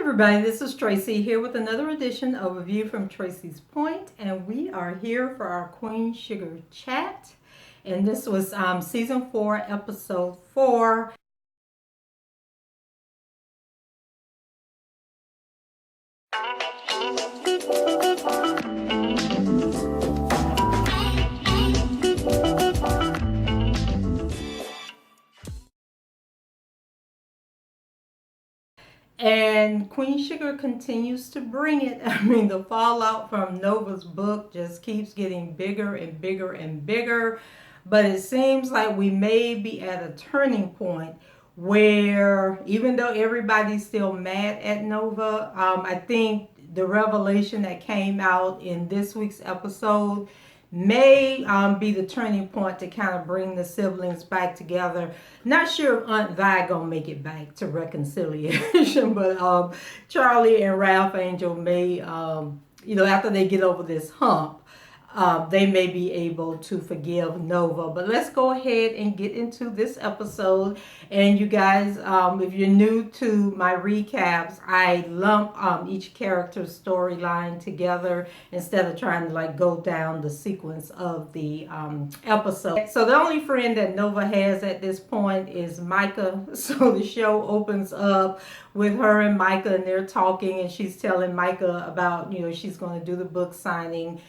everybody, this is Tracy here with another edition of A View from Tracy's Point, and we are here for our Queen Sugar Chat. And this was season 4, episode 4. And Queen Sugar continues to bring it. I mean, the fallout from Nova's book just keeps getting bigger and bigger and bigger. But it seems like we may be at a turning point where, even though everybody's still mad at Nova, I think the revelation that came out in this week's episode may be the turning point to kind of bring the siblings back together. Not sure if Aunt Vi gonna make it back to reconciliation, but Charlie and Ralph Angel may, after they get over this hump, they may be able to forgive Nova. But let's go ahead and get into this episode. And you guys, if you're new to my recaps, I lump each character's storyline together instead of trying to go down the sequence of the episode. So the only friend that Nova has at this point is Micah. So the show opens up with her and Micah, and they're talking, and she's telling Micah about, she's going to do the book signing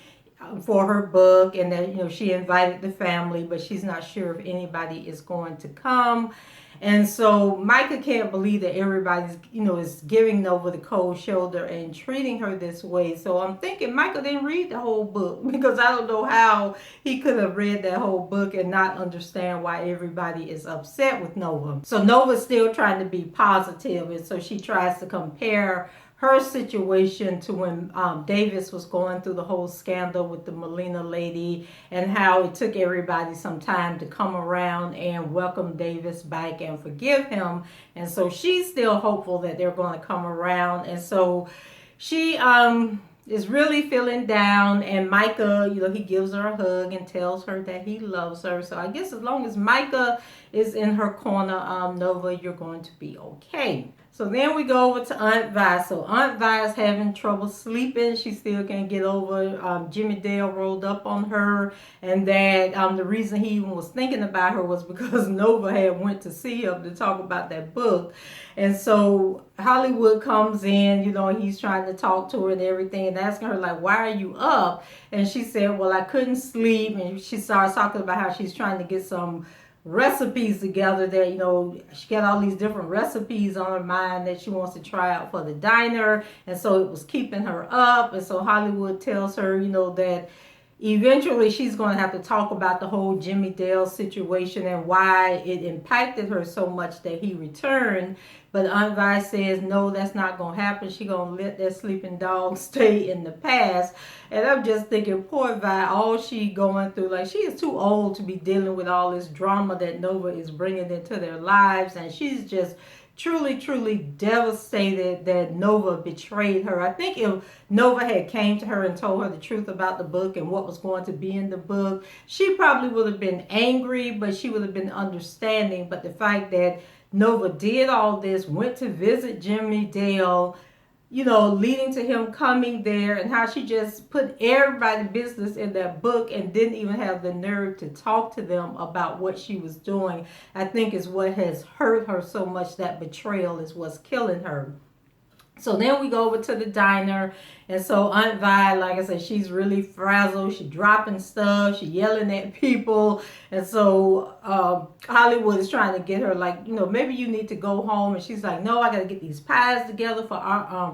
for her book, and that she invited the family, but she's not sure if anybody is going to come. And so Micah can't believe that everybody's is giving Nova the cold shoulder and treating her this way. So I'm thinking Micah didn't read the whole book, because I don't know how he could have read that whole book and not understand why everybody is upset with Nova. So Nova's still trying to be positive, and so she tries to compare her situation to when Davis was going through the whole scandal with the Molina lady, and how it took everybody some time to come around and welcome Davis back and forgive him. And so she's still hopeful that they're going to come around. And so she is really feeling down, and Micah, he gives her a hug and tells her that he loves her. So I guess as long as Micah is in her corner, Nova, you're going to be okay. So then we go over to Aunt Vi. So Aunt Vi is having trouble sleeping. She still can't get over Jimmy Dale rolled up on her, and that the reason he even was thinking about her was because Nova had went to see him to talk about that book. And so Hollywood comes in, and he's trying to talk to her and everything, and asking her, why are you up? And she said, well, I couldn't sleep. And she starts talking about how she's trying to get some recipes together that she got all these different recipes on her mind that she wants to try out for the diner, and so it was keeping her up. And so Hollywood tells her that eventually she's going to have to talk about the whole Jimmy Dale situation and why it impacted her so much that he returned. But Aunt Vi says, no, that's not going to happen. She's going to let that sleeping dog stay in the past. And I'm just thinking, poor Vi, all she going through, she is too old to be dealing with all this drama that Nova is bringing into their lives. And she's just truly, truly devastated that Nova betrayed her. I think if Nova had came to her and told her the truth about the book and what was going to be in the book, she probably would have been angry, but she would have been understanding. But the fact that Nova did all this, went to visit Jimmy Dale, leading to him coming there, and how she just put everybody's business in that book and didn't even have the nerve to talk to them about what she was doing, I think is what has hurt her so much. That betrayal is what's killing her. So then we go over to the diner, and so Aunt Vi, like I said, she's really frazzled. She's dropping stuff. She's yelling at people. And so Hollywood is trying to get her, maybe you need to go home. And she's like, no, I got to get these pies together for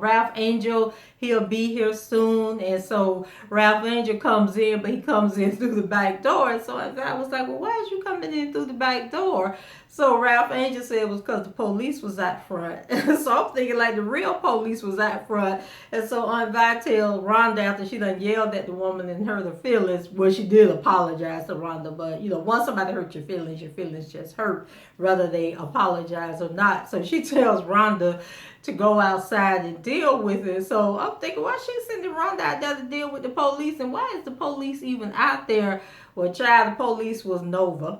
Ralph Angel. He'll be here soon. And so Ralph Angel comes in, but he comes in through the back door. And so Aunt Vi was like, well, why is you coming in through the back door? So Ralph Angel said it was because the police was out front. So I'm thinking the real police was out front. And so Aunt Vi Vi tells Rhonda after she done yelled at the woman and hurt her feelings. Well, she did apologize to Rhonda, but once somebody hurt your feelings just hurt, whether they apologize or not. So she tells Rhonda to go outside and deal with it. So I'm thinking, why she sending Rhonda out there to deal with the police, and why is the police even out there? Well, child, the police was Nova.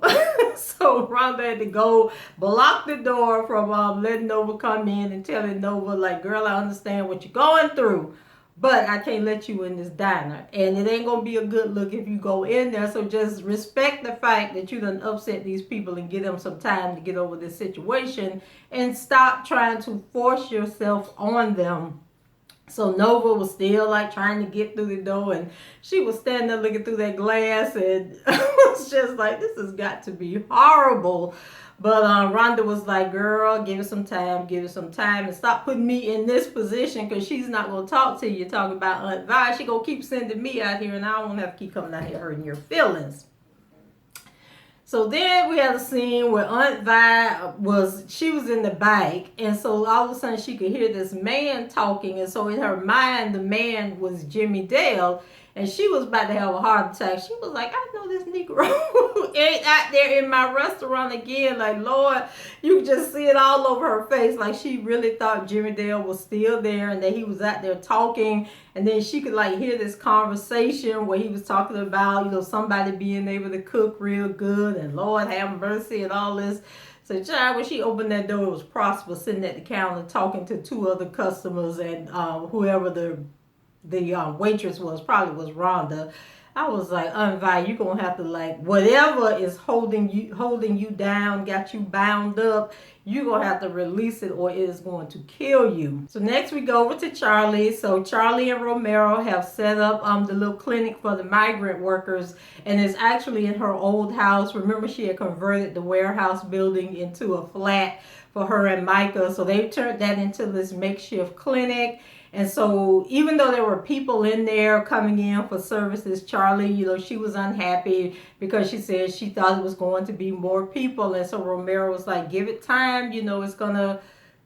So Rhonda had to go block the door from letting Nova come in and telling Nova, like, girl, I understand what you're going through, but I can't let you in this diner. And it ain't going to be a good look if you go in there. So just respect the fact that you done upset these people and give them some time to get over this situation, and stop trying to force yourself on them. So Nova was still like trying to get through the door, and she was standing there looking through that glass, and was just like, this has got to be horrible. But Rhonda was like, girl, give it some time, and stop putting me in this position, because she's not going to talk to you. Talking about Aunt Vi, she going to keep sending me out here, and I don't want to have to keep coming out here hurting your feelings. So then we had a scene where Aunt Vi was in the bike, and so all of a sudden she could hear this man talking, and so in her mind the man was Jimmy Dale, and she was about to have a heart attack. She was like, I know this Negro ain't out there in my restaurant again. Like, Lord, you could just see it all over her face. Like, she really thought Jimmy Dale was still there and that he was out there talking. And then she could like hear this conversation where he was talking about, somebody being able to cook real good, and Lord have mercy and all this. So, child, when she opened that door, it was Prosper sitting at the counter talking to two other customers, and whoever the waitress probably was Rhonda. I was like, Aunt Vi, you're going to have to, like, whatever is holding you down, got you bound up, you're going to have to release it, or it is going to kill you. So next we go over to Charlie. So Charlie and Romero have set up the little clinic for the migrant workers, and it's actually in her old house. Remember, she had converted the warehouse building into a flat for her and Micah. So they turned that into this makeshift clinic. And so even though there were people in there coming in for services, Charlie, she was unhappy because she said she thought it was going to be more people. And so Romero was like, give it time. It's going to,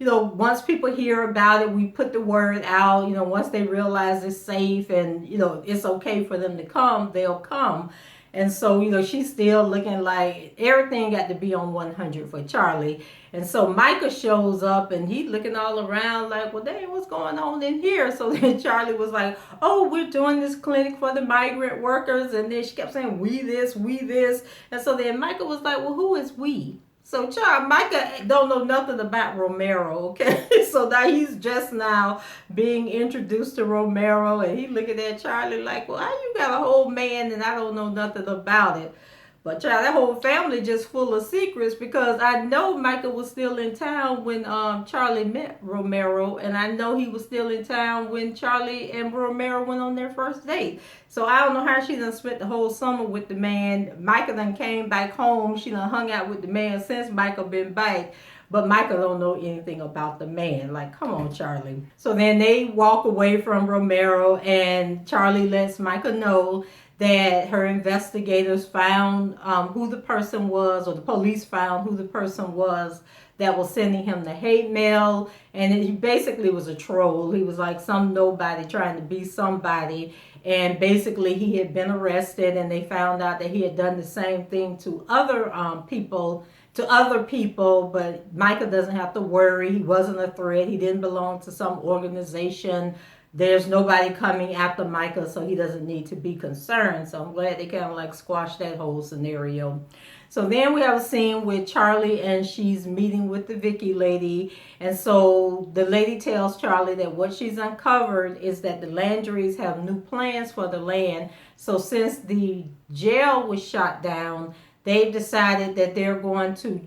once people hear about it, we put the word out. Once they realize it's safe and, it's okay for them to come, they'll come. And so, she's still looking like everything got to be on 100 for Charlie. And so Micah shows up, and he's looking all around like, well, dang, what's going on in here? So then Charlie was like, oh, we're doing this clinic for the migrant workers. And then she kept saying, we this. And so then Micah was like, well, who is we? So, child, Micah don't know nothing about Romero, okay? So now he's just now being introduced to Romero, and he looking at Charlie like, well, how you got a whole man and I don't know nothing about it? But, child, that whole family just full of secrets, because I know Micah was still in town when Charlie met Romero, and I know he was still in town when Charlie and Romero went on their first date. So I don't know how she done spent the whole summer with the man. Micah done came back home. She done hung out with the man since Micah been back. But Micah don't know anything about the man. Like, come on, Charlie. So then they walk away from Romero, and Charlie lets Micah know that her investigators found who the person was, or the police found who the person was that was sending him the hate mail. And he basically was a troll. He was like some nobody trying to be somebody. And basically he had been arrested, and they found out that he had done the same thing to other people, but Micah doesn't have to worry. He wasn't a threat. He didn't belong to some organization. There's nobody coming after Micah, so he doesn't need to be concerned. So I'm glad they kind of like squashed that whole scenario. So then we have a scene with Charlie, and she's meeting with the Vicky lady. And so the lady tells Charlie that what she's uncovered is that the Landrys have new plans for the land. So since the jail was shot down, they've decided that they're going to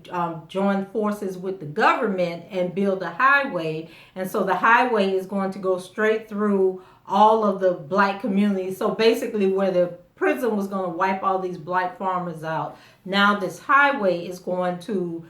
join forces with the government and build a highway. And so the highway is going to go straight through all of the black communities. So basically where the prison was going to wipe all these black farmers out, now this highway is going to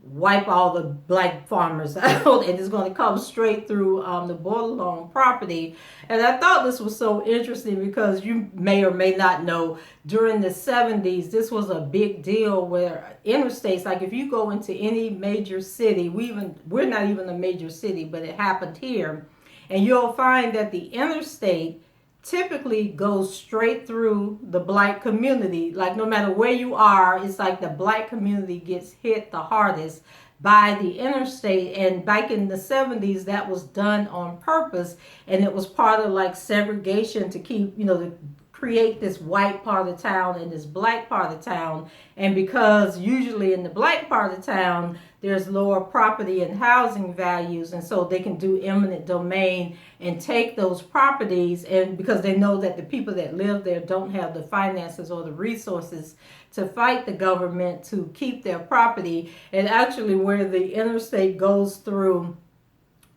wipe all the black farmers out, and it's going to come straight through the Bordelon property. And I thought this was so interesting because you may or may not know, during the 70s, this was a big deal where interstates, like if you go into any major city, we're not even a major city, but it happened here. And you'll find that the interstate typically goes straight through the black community. Like no matter where you are, it's like the black community gets hit the hardest by the interstate. And back in the 70s, that was done on purpose, and it was part of like segregation to keep, to create this white part of town and this black part of town. And because usually in the black part of town there's lower property and housing values, and so they can do eminent domain and take those properties, and because they know that the people that live there don't have the finances or the resources to fight the government to keep their property. And actually where the interstate goes through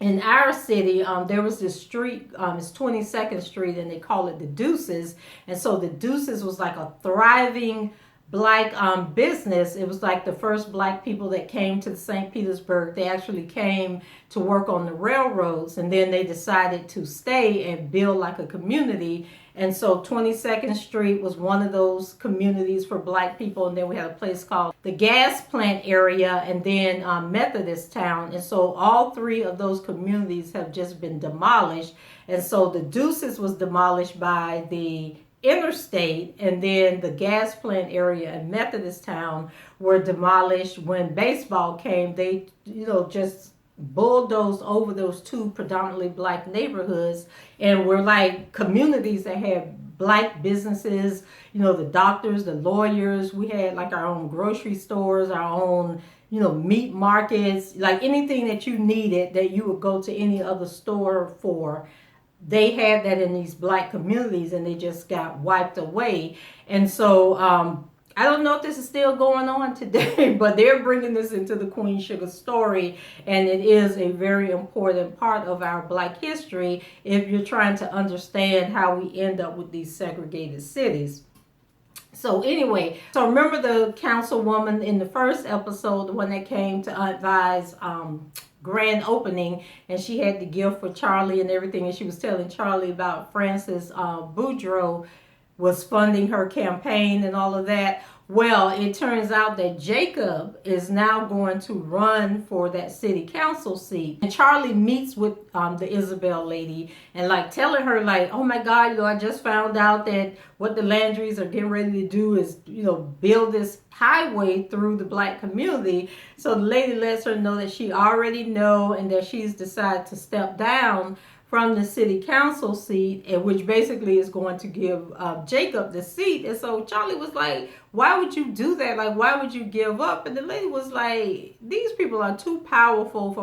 in our city, there was this street, it's 22nd Street, and they call it the Deuces. And so the Deuces was like a thriving black business. It was like the first black people that came to St. Petersburg. They actually came to work on the railroads, and then they decided to stay and build like a community. And so 22nd Street was one of those communities for black people. And then we had a place called the Gas Plant area, and then Methodist Town. And so all three of those communities have just been demolished. And so the Deuces was demolished by the interstate, and then the Gas Plant area and Methodist Town were demolished when baseball came. They, just bulldozed over those two predominantly black neighborhoods, and were like communities that had black businesses, the doctors, the lawyers. We had like our own grocery stores, our own, meat markets, like anything that you needed that you would go to any other store for. They had that in these black communities, and they just got wiped away. And so I don't know if this is still going on today, but they're bringing this into the Queen Sugar story, and it is a very important part of our black history if you're trying to understand how we end up with these segregated cities. So anyway, so remember the councilwoman in the first episode, the one that came to advise grand opening, and she had the gift for Charlie and everything, and she was telling Charlie about Frances Boudreaux was funding her campaign and all of that. Well, it turns out that Jacob is now going to run for that city council seat. And Charlie meets with the Isabel lady and like telling her like, oh my God, I just found out that what the Landrys are getting ready to do is, build this highway through the black community. So the lady lets her know that she already know, and that she's decided to step down from the city council seat, and which basically is going to give Jacob the seat. And so Charlie was like, why would you do that? Like, why would you give up? And the lady was like, these people are too powerful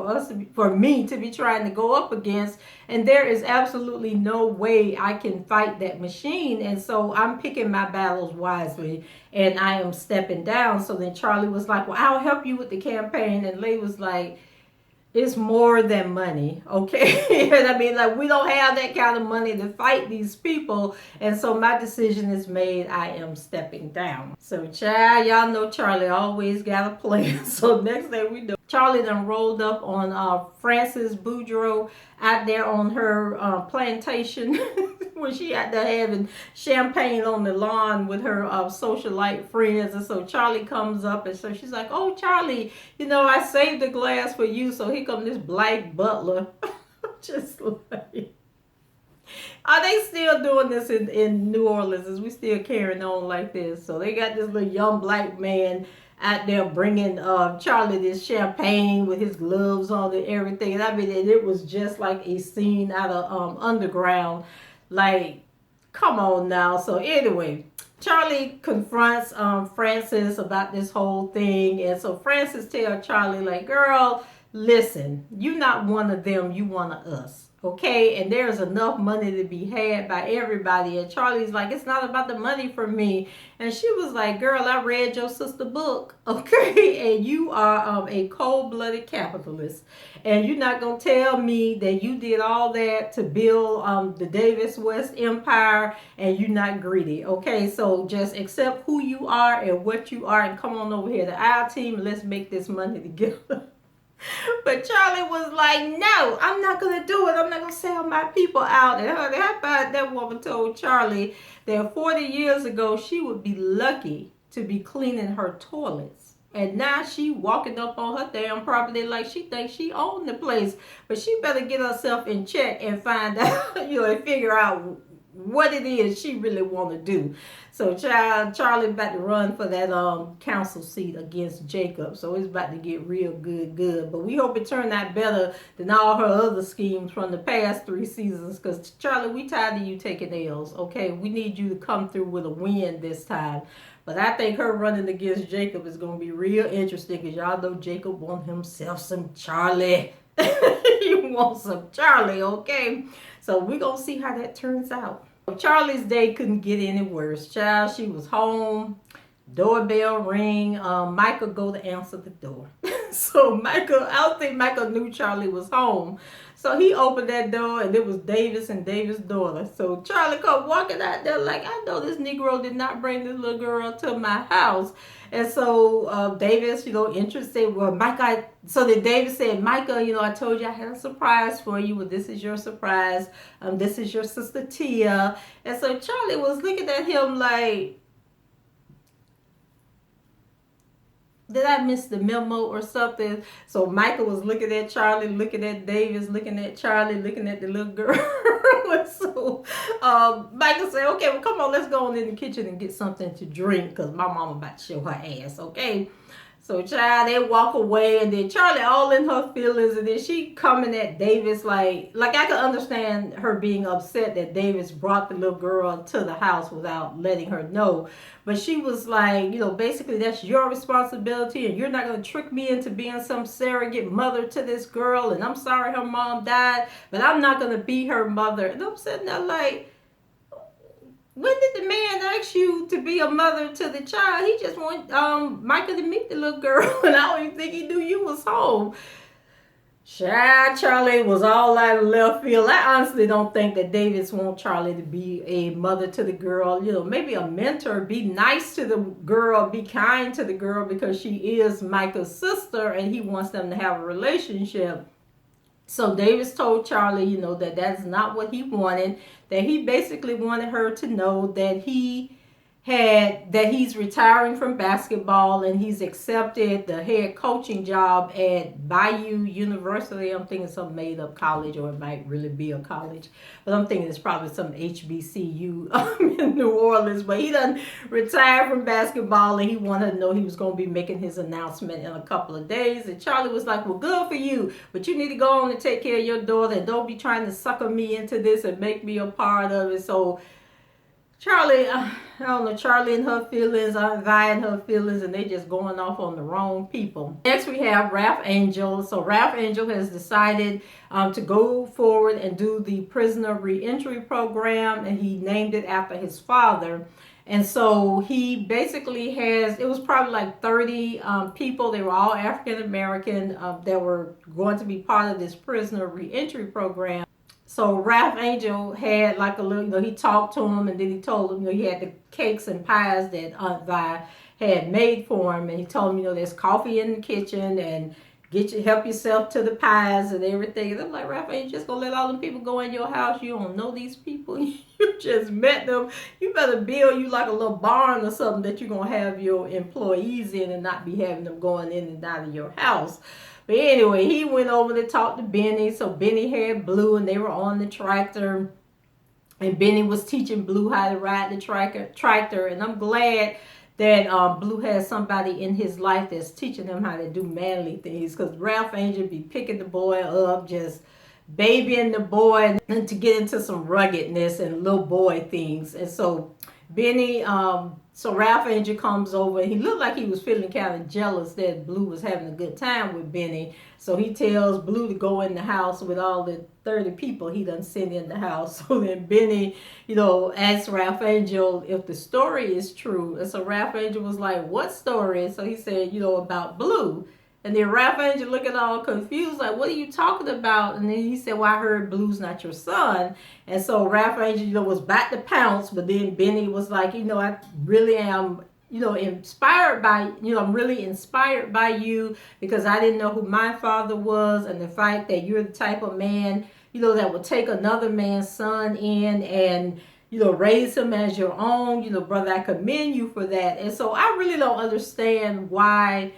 for me to be trying to go up against, and there is absolutely no way I can fight that machine. And so I'm picking my battles wisely, and I am stepping down. So then Charlie was like, well, I'll help you with the campaign. And the lady was like, it's more than money, okay? And I mean, like, we don't have that kind of money to fight these people. And so my decision is made. I am stepping down. So, child, y'all know Charlie always got a plan. So next thing we do, Charlie done rolled up on Frances Boudreaux out there on her plantation when she out there having champagne on the lawn with her socialite friends. And so Charlie comes up, and so she's like, oh, Charlie, I saved a glass for you. So here comes this black butler. Just like, are they still doing this in New Orleans? Is we still carrying on like this? So they got this little young black man out there bringing Charlie this champagne with his gloves on and everything. And I mean, it was just like a scene out of Underground. Like, come on now. So anyway, Charlie confronts Frances about this whole thing. And so Frances tells Charlie, like, girl, listen, you're not one of them, you one of us. Okay, and there's enough money to be had by everybody. And Charlie's like, it's not about the money for me. And she was like, girl, I read your sister book, okay? And you are a cold-blooded capitalist. And you're not going to tell me that you did all that to build the Davis West Empire, and you're not greedy, okay? So just accept who you are and what you are, and come on over here to our team, and let's make this money together. But Charlie was like, no, I'm not going to do it. I'm not going to sell my people out. And honey, how about that woman told Charlie that 40 years ago, she would be lucky to be cleaning her toilets. And now she walking up on her damn property like she thinks she owned the place. But she better get herself in check and find out, and figure out what it is she really want to do. So Charlie about to run for that council seat against Jacob. So it's about to get real good. But we hope it turned out better than all her other schemes from the past 3 seasons. Because Charlie, we tired of you taking L's. Okay, we need you to come through with a win this time. But I think her running against Jacob is going to be real interesting because y'all know Jacob wants himself some Charlie. He wants some Charlie, okay? So we're going to see how that turns out. Charlie's day couldn't get any worse. Child, she was home. Doorbell ring. Michael go to answer the door. So Michael, I don't think Michael knew Charlie was home. So he opened that door and it was Davis and Davis' daughter. So Charlie come walking out there like, I know this Negro did not bring this little girl to my house. And so Davis, interested. Well, Micah, so then Davis said, Micah, I told you I had a surprise for you. Well, this is your surprise. This is your sister Tia. And so Charlie was looking at him like, did I miss the memo or something? So Michael was looking at Charlie, looking at Davis, looking at Charlie, looking at the little girl. So Michael said, okay, well, come on, let's go on in the kitchen and get something to drink because my mama about to show her ass, okay? So child, they walk away, and then Charlie all in her feelings, and then she coming at Davis like I could understand her being upset that Davis brought the little girl to the house without letting her know. But she was like, basically that's your responsibility, and you're not going to trick me into being some surrogate mother to this girl, and I'm sorry her mom died, but I'm not going to be her mother. And I'm sitting there like, when did the man ask you to be a mother to the child? He just want Michael to meet the little girl, and I don't even think he knew you was home. Child, Charlie was all out of left field. I honestly don't think that Davis wants Charlie to be a mother to the girl. Maybe a mentor. Be nice to the girl. Be kind to the girl because she is Michael's sister, and he wants them to have a relationship. So Davis told Charlie, that that's not what he wanted, that he basically wanted her to know that he's retiring from basketball and he's accepted the head coaching job at Bayou University. I'm thinking some made up college, or it might really be a college, but I'm thinking it's probably some HBCU in New Orleans. But he done retired from basketball and he wanted to know he was going to be making his announcement in a couple of days. And Charlie was like, well, good for you, but you need to go on and take care of your daughter and don't be trying to sucker me into this and make me a part of it. So Charlie, I don't know, Charlie and her feelings, Vi and her feelings, and they just going off on the wrong people. Next we have Ralph Angel. So Ralph Angel has decided to go forward and do the prisoner reentry program, and he named it after his father. And so he basically it was probably like 30 people. They were all African American that were going to be part of this prisoner reentry program. So Ralph Angel had like a little, he talked to him, and then he told him, he had the cakes and pies that Aunt Vi had made for him, and he told him, there's coffee in the kitchen, and help yourself to the pies and everything. And I'm like, Ralph, ain't you just gonna let all them people go in your house? You don't know these people. You just met them. You better build you like a little barn or something that you're gonna have your employees in, and not be having them going in and out of your house. But anyway, he went over to talk to Benny. So Benny had Blue, and they were on the tractor. And Benny was teaching Blue how to ride the tractor. And I'm glad that Blue has somebody in his life that's teaching him how to do manly things. Because Ralph Angel be picking the boy up, just babying the boy, and to get into some ruggedness and little boy things. And so Benny, so Ralph Angel comes over, and he looked like he was feeling kind of jealous that Blue was having a good time with Benny. So he tells Blue to go in the house with all the 30 people he done sent in the house. So then Benny, asks Ralph Angel if the story is true. And so Ralph Angel was like, what story? So he said, about Blue. And then Ralph Angel looking all confused, like, what are you talking about? And then he said, well, I heard Blue's not your son. And so Ralph Angel, was back to pounce, but then Benny was like, I really am, inspired by, I'm really inspired by you, because I didn't know who my father was, and the fact that you're the type of man, that would take another man's son in and, raise him as your own, brother, I commend you for that. And so I really don't understand why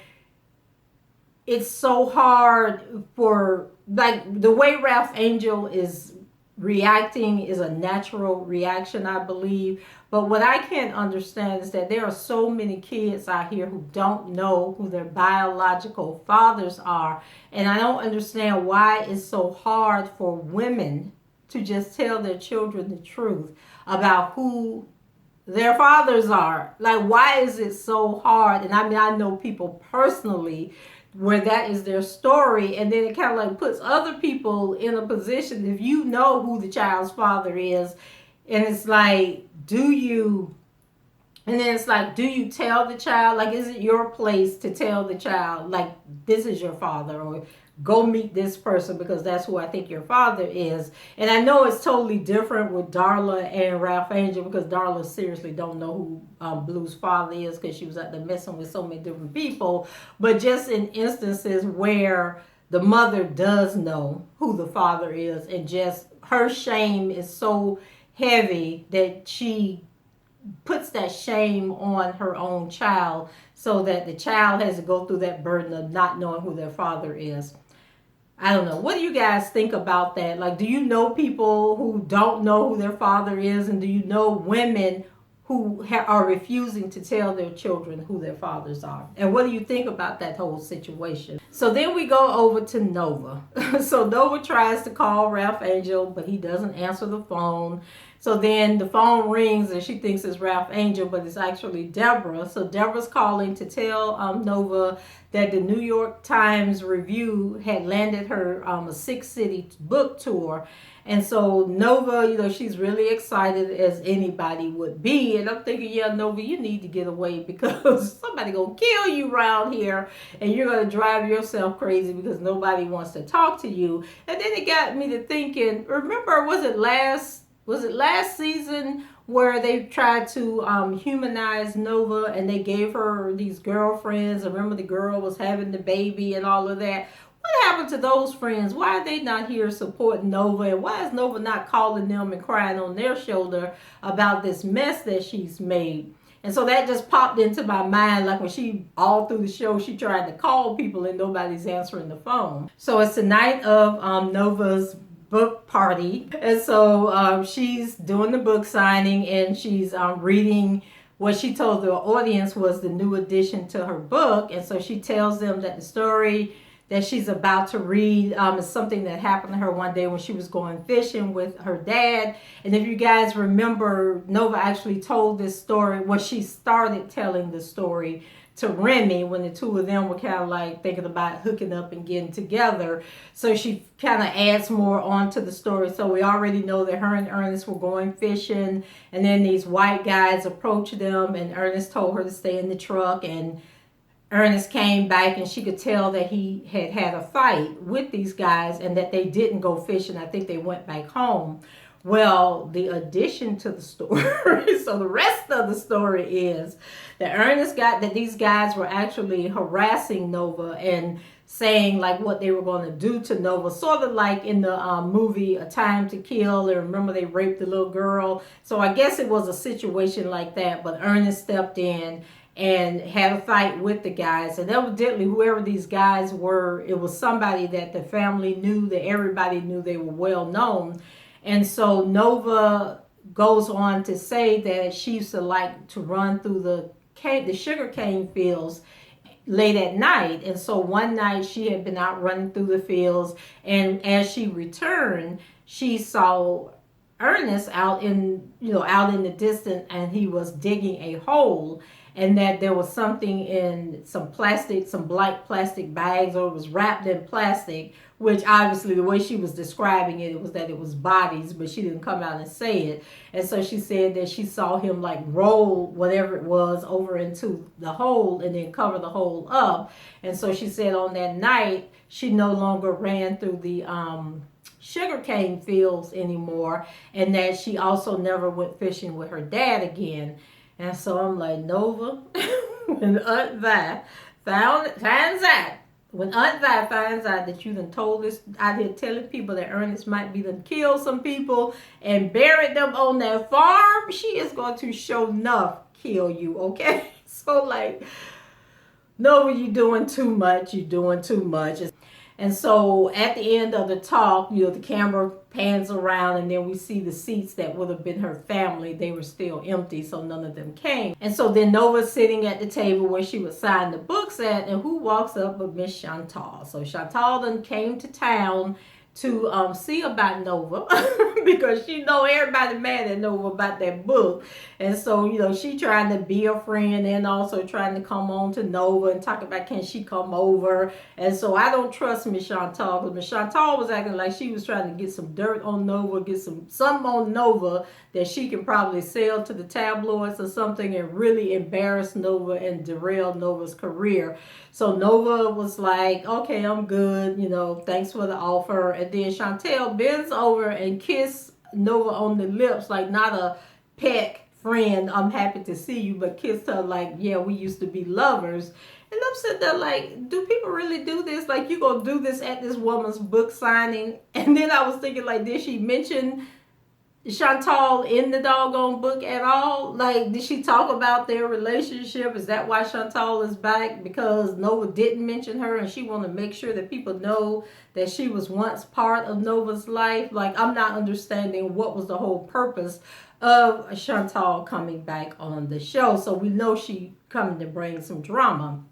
it's so hard for, like, the way Ralph Angel is reacting is a natural reaction, I believe. But what I can't understand is that there are so many kids out here who don't know who their biological fathers are. And I don't understand why it's so hard for women to just tell their children the truth about who their fathers are. Like, why is it so hard? And I mean, I know people personally where that is their story, and then it kind of like puts other people in a position, if you know who the child's father is, and it's like, do you, and then it's like, do you tell the child? Like, is it your place to tell the child, like, this is your father, or go meet this person because that's who I think your father is? And I know it's totally different with Darla and Ralph Angel, because Darla seriously don't know who Blue's father is, because she was out there messing with so many different people. But just in instances where the mother does know who the father is, and just her shame is so heavy that she puts that shame on her own child, so that the child has to go through that burden of not knowing who their father is. I don't know. What do you guys think about that? Like, do you know people who don't know who their father is? And do you know women who are refusing to tell their children who their fathers are? And what do you think about that whole situation? So then we go over to Nova. So Nova tries to call Ralph Angel, but he doesn't answer the phone. So then the phone rings and she thinks it's Ralph Angel, but it's actually Deborah. So Deborah's calling to tell Nova that the New York Times Review had landed her a 6-city book tour. And so Nova, she's really excited, as anybody would be. And I'm thinking, yeah, Nova, you need to get away, because somebody gonna kill you around here, and you're gonna drive yourself crazy because nobody wants to talk to you. And then it got me to thinking, remember, was it last season where they tried to humanize Nova, and they gave her these girlfriends? Remember, the girl was having the baby and all of that. What happened to those friends? Why are they not here supporting Nova? And why is Nova not calling them and crying on their shoulder about this mess that she's made? And so that just popped into my mind, like when she, all through the show, she tried to call people and nobody's answering the phone. So it's the night of Nova's book party. And so she's doing the book signing, and she's reading what she told the audience was the new addition to her book. And so she tells them that the story that she's about to read is something that happened to her one day when she was going fishing with her dad. And if you guys remember, Nova actually told this story, well, she started telling the story to Remy when the two of them were kind of like thinking about hooking up and getting together. So she kind of adds more onto the story. So we already know that her and Ernest were going fishing, and then these white guys approached them, and Ernest told her to stay in the truck, and Ernest came back, and she could tell that he had had a fight with these guys and that they didn't go fishing. I think they went back home. Well, the addition to the story, so the rest of the story is that Ernest got that these guys were actually harassing Nova and saying like what they were going to do to Nova, sort of like in the movie A Time to Kill. And remember, they raped the little girl. So I guess it was a situation like that, but Ernest stepped in and had a fight with the guys. And evidently, whoever these guys were, it was somebody that the family knew, that everybody knew, they were well known. And so Nova goes on to say that she used to like to run through the sugar cane fields late at night. And so one night she had been out running through the fields, and as she returned, she saw Ernest out in the distance, and he was digging a hole, and that there was something in some black plastic bags, or it was wrapped in plastic, which obviously the way she was describing it, it was that it was bodies, but she didn't come out and say it. And so she said that she saw him like roll whatever it was over into the hole and then cover the hole up. And so she said on that night, she no longer ran through the sugarcane fields anymore, and that she also never went fishing with her dad again. And so I'm like, Nova, when Aunt Vi finds out that you done told this out here telling people that Ernest might be done killed some people and buried them on that farm, she is going to show enough kill you, okay? So like, Nova, you doing too much. You doing too much. And so at the end of the talk, the camera pans around and then we see the seats that would have been her family. They were still empty, so none of them came. And so then Nova's sitting at the table where she would sign the books at, and who walks up but Miss Chantal. So Chantal then came to town to see about Nova because she know everybody mad at Nova about that book. And so, she trying to be a friend and also trying to come on to Nova and talk about can she come over. And so I don't trust Miss Chantal because Miss Chantal was acting like she was trying to get some dirt on Nova, get something on Nova that she can probably sell to the tabloids or something and really embarrass Nova and derail Nova's career. So Nova was like, okay, I'm good, thanks for the offer. And then Chantel bends over and kisses Nova on the lips, like not a pet friend, I'm happy to see you, but kissed her like, yeah, we used to be lovers. And I'm sitting there like, do people really do this? Like, you gonna do this at this woman's book signing? And then I was thinking, like, did she mention Chantal in the doggone book at all? Like, did she talk about their relationship? Is that why Chantal is back? Because Nova didn't mention her and she want to make sure that people know that she was once part of Nova's life? Like, I'm not understanding what was the whole purpose of Chantal coming back on the show. So we know she coming to bring some drama.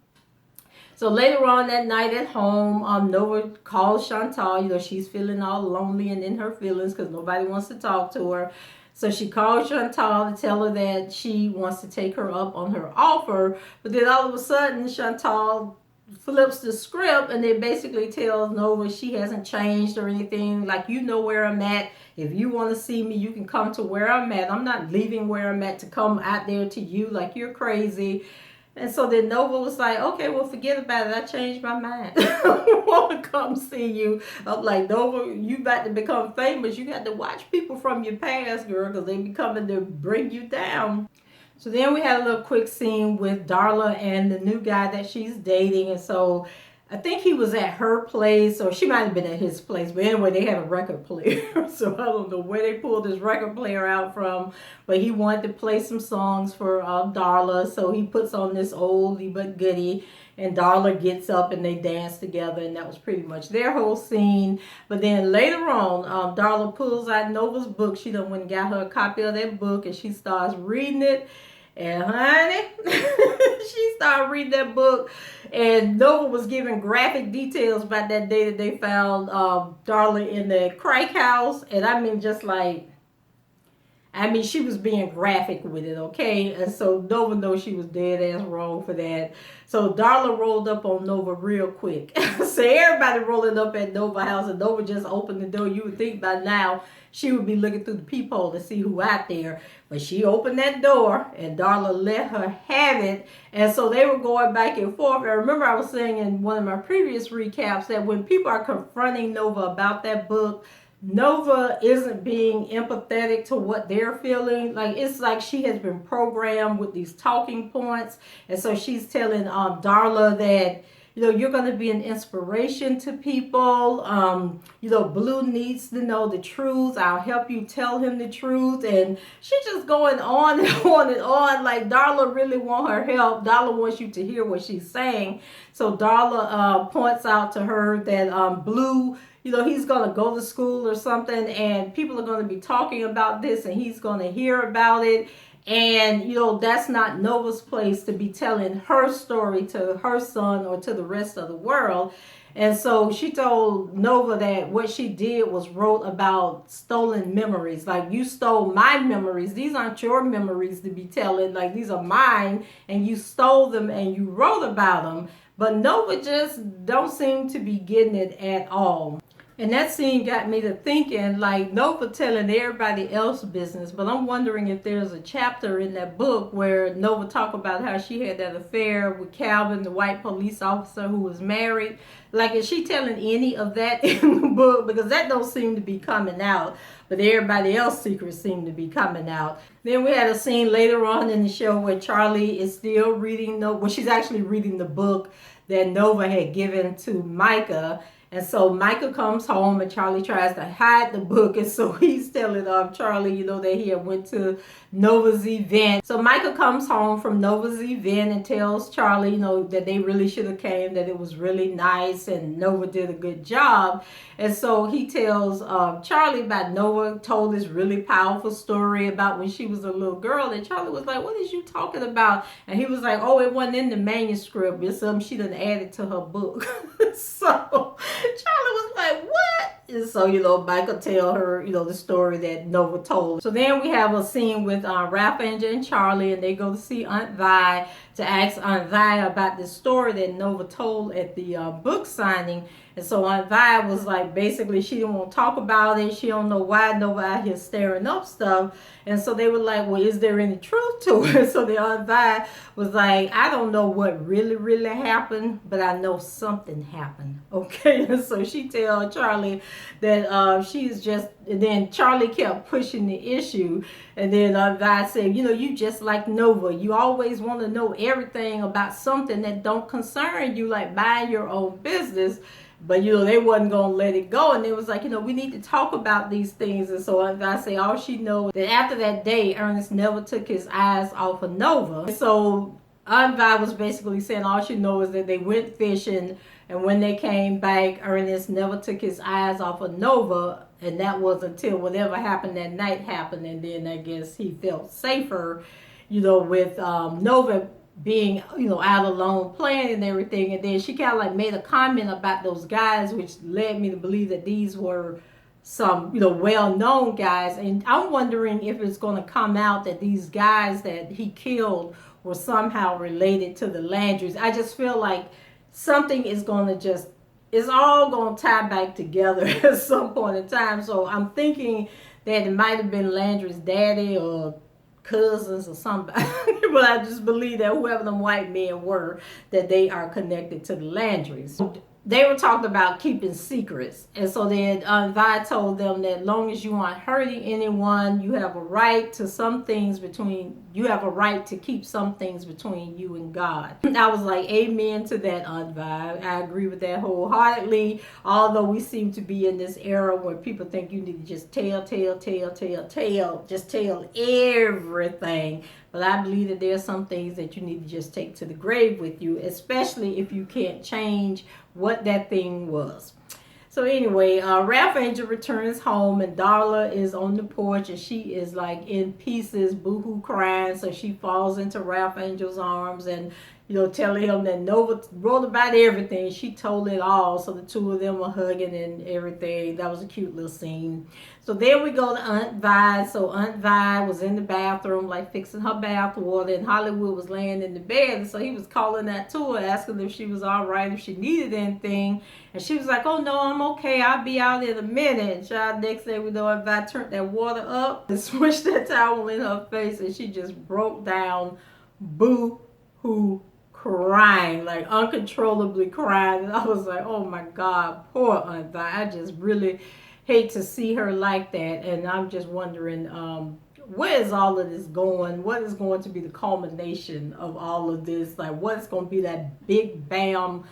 So later on that night at home, Nova calls Chantal. She's feeling all lonely and in her feelings because nobody wants to talk to her. So she calls Chantal to tell her that she wants to take her up on her offer. But then all of a sudden, Chantal flips the script and then basically tells Nova she hasn't changed or anything. Like, you know where I'm at. If you want to see me, you can come to where I'm at. I'm not leaving where I'm at to come out there to you. Like, you're crazy. And so then Nova was like, okay, well, forget about it. I changed my mind. I want to come see you. I'm like, Nova, you about to become famous. You got to watch people from your past, girl, because they be coming to bring you down. So then we had a little quick scene with Darla and the new guy that she's dating. And so I think he was at her place, or she might have been at his place. But anyway, they had a record player. So I don't know where they pulled this record player out from. But he wanted to play some songs for Darla. So he puts on this oldie but goodie. And Darla gets up and they dance together. And that was pretty much their whole scene. But then later on, Darla pulls out Nova's book. She done went and got her a copy of that book. And she starts reading it. And honey, she started reading that book, and Nova was giving graphic details about that day that they found Darla in the crack house. And I mean, she was being graphic with it, okay? And so Nova knows she was dead ass wrong for that. So Darla rolled up on Nova real quick. So everybody rolling up at Nova's house, and Nova just opened the door. You would think by now she would be looking through the peephole to see who out there. But she opened that door, and Darla let her have it. And so they were going back and forth. I remember I was saying in one of my previous recaps that when people are confronting Nova about that book, Nova isn't being empathetic to what they're feeling. Like, it's like she has been programmed with these talking points. And so she's telling Darla that, you're going to be an inspiration to people. Blue needs to know the truth. I'll help you tell him the truth. And she's just going on and on and on. Like, Darla really wants her help. Darla wants you to hear what she's saying. So Darla points out to her that Blue, he's going to go to school or something, and people are going to be talking about this, and he's going to hear about it. And, that's not Nova's place to be telling her story to her son or to the rest of the world. And so she told Nova that what she did was wrote about stolen memories. Like, you stole my memories. These aren't your memories to be telling. Like, these are mine, and you stole them and you wrote about them. But Nova just don't seem to be getting it at all. And that scene got me to thinking, like, Nova telling everybody else business, but I'm wondering if there's a chapter in that book where Nova talk about how she had that affair with Calvin, the white police officer who was married. Like, is she telling any of that in the book? Because that don't seem to be coming out, but everybody else's secrets seem to be coming out. Then we had a scene later on in the show where Charlie is still reading, she's actually reading the book that Nova had given to Micah. And so Micah comes home and Charlie tries to hide the book. And so he's telling Charlie, that he had went to Nova's event. So Micah comes home from Nova's event and tells Charlie, that they really should have came, that it was really nice and Nova did a good job. And so he tells Charlie about Nova told this really powerful story about when she was a little girl. And Charlie was like, what is you talking about? And he was like, oh, it wasn't in the manuscript. It's something she done added to her book. So Charlie was like, what? And so, Michael tell her, the story that Nova told. So then we have a scene with Ralph Angel and Charlie, and they go to see Aunt Vi to ask Aunt Vi about the story that Nova told at the book signing. And so Aunt Vi was like, basically, she didn't want to talk about it. She don't know why Nova out here stirring up stuff. And so they were like, well, is there any truth to it? So the Aunt Vi was like, I don't know what really, really happened, but I know something happened. Okay. And so she tell Charlie that she's just, and then Charlie kept pushing the issue. And then Aunt Vi said, you just like Nova. You always want to know everything about something that don't concern you, like buying your own business. But, they wasn't going to let it go. And it was like, we need to talk about these things. And so I say all she knows that after that day, Ernest never took his eyes off of Nova. And so Aunt Vi was basically saying all she knows is that they went fishing. And when they came back, Ernest never took his eyes off of Nova. And that was until whatever happened that night happened. And then I guess he felt safer, with Nova being out alone playing and everything. And then she kind of like made a comment about those guys, which led me to believe that these were some well-known guys. And I'm wondering if it's going to come out that these guys that he killed were somehow related to the Landrys. I just feel like something is going to it's all going to tie back together at some point in time. So I'm thinking that it might have been Landry's daddy or cousins or somebody. But I just believe that whoever them white men were, that they are connected to the Landrys. They were talking about keeping secrets. And so then Vi told them that as long as you aren't hurting anyone, you have a right to you have a right to keep some things between you and God. I was like, amen to that, Aunt Vi. I agree with that wholeheartedly. Although we seem to be in this era where people think you need to just tell, just tell everything. But I believe that there are some things that you need to just take to the grave with you, especially if you can't change what that thing was. So anyway, Ralph Angel returns home and Darla is on the porch and she is like in pieces, boohoo crying. So she falls into Ralph Angel's arms and telling him that Nova wrote about everything. She told it all. So the two of them were hugging and everything. That was a cute little scene. So then we go to Aunt Vi. So Aunt Vi was in the bathroom, like fixing her bath water, and Hollywood was laying in the bed. And so he was calling that to her, asking if she was all right, if she needed anything. And she was like, oh no, I'm okay. I'll be out in a minute. And child, next thing we know, Aunt Vi turned that water up and swished that towel in her face, and she just broke down, boo-hoo, crying, like uncontrollably crying. And I was like, oh my God, poor Aunt Vi. I just really hate to see her like that. And I'm just wondering, where is all of this going? What is going to be the culmination of all of this? Like, what's going to be that big bang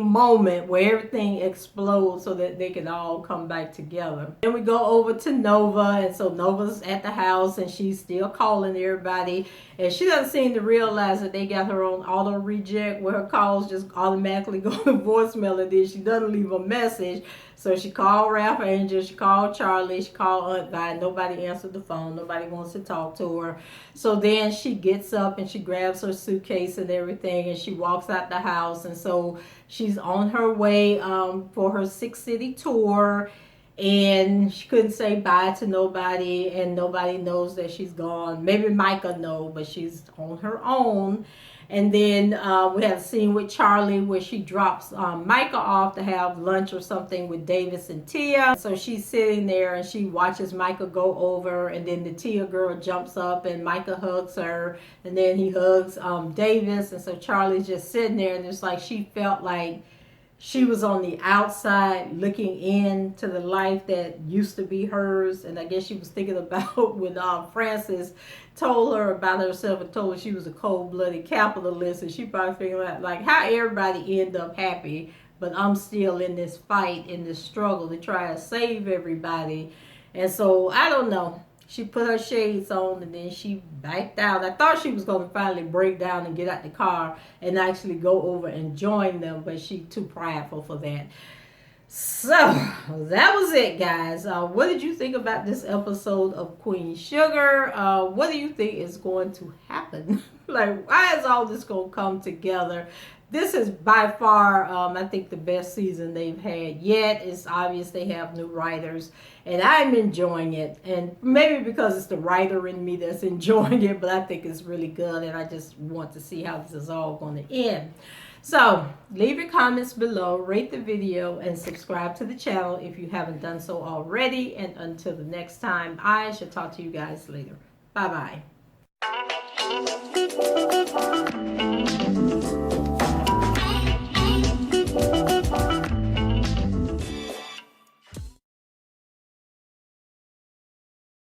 moment where everything explodes so that they can all come back together? Then we go over to Nova, and so Nova's at the house and she's still calling everybody, and she doesn't seem to realize that they got her on auto reject where her calls just automatically go to voicemail, and then she doesn't leave a message. So she called Ralph Angel, she called Charlie, she called Aunt Vi. Nobody answered the phone. Nobody wants to talk to her. So then she gets up and she grabs her suitcase and everything and she walks out the house. And so she's on her way for her 6-city tour. And she couldn't say bye to nobody, and nobody knows that she's gone. Maybe Micah knows, but she's on her own. And then we have a scene with Charlie where she drops Micah off to have lunch or something with Davis and Tia. So she's sitting there and she watches Micah go over, and then the Tia girl jumps up and Micah hugs her, and then he hugs Davis. And so Charlie's just sitting there, and it's like she felt like she was on the outside looking in to the life that used to be hers. And I guess she was thinking about when Francis told her about herself and told her she was a cold-blooded capitalist. And she probably figured out like how everybody end up happy but I'm still in this fight, in this struggle to try to save everybody. And so I don't know. She put her shades on and then she backed out. I thought she was going to finally break down and get out the car and actually go over and join them, but she too prideful for that. So that was it, guys. What did you think about this episode of Queen Sugar? What do you think is going to happen? Like, why is all this going to come together? This is by far, I think, the best season they've had yet. It's obvious they have new writers, and I'm enjoying it. And maybe because it's the writer in me that's enjoying it, but I think it's really good, and I just want to see how this is all going to end. So leave your comments below, rate the video, and subscribe to the channel if you haven't done so already. And until the next time, I shall talk to you guys later. Bye-bye.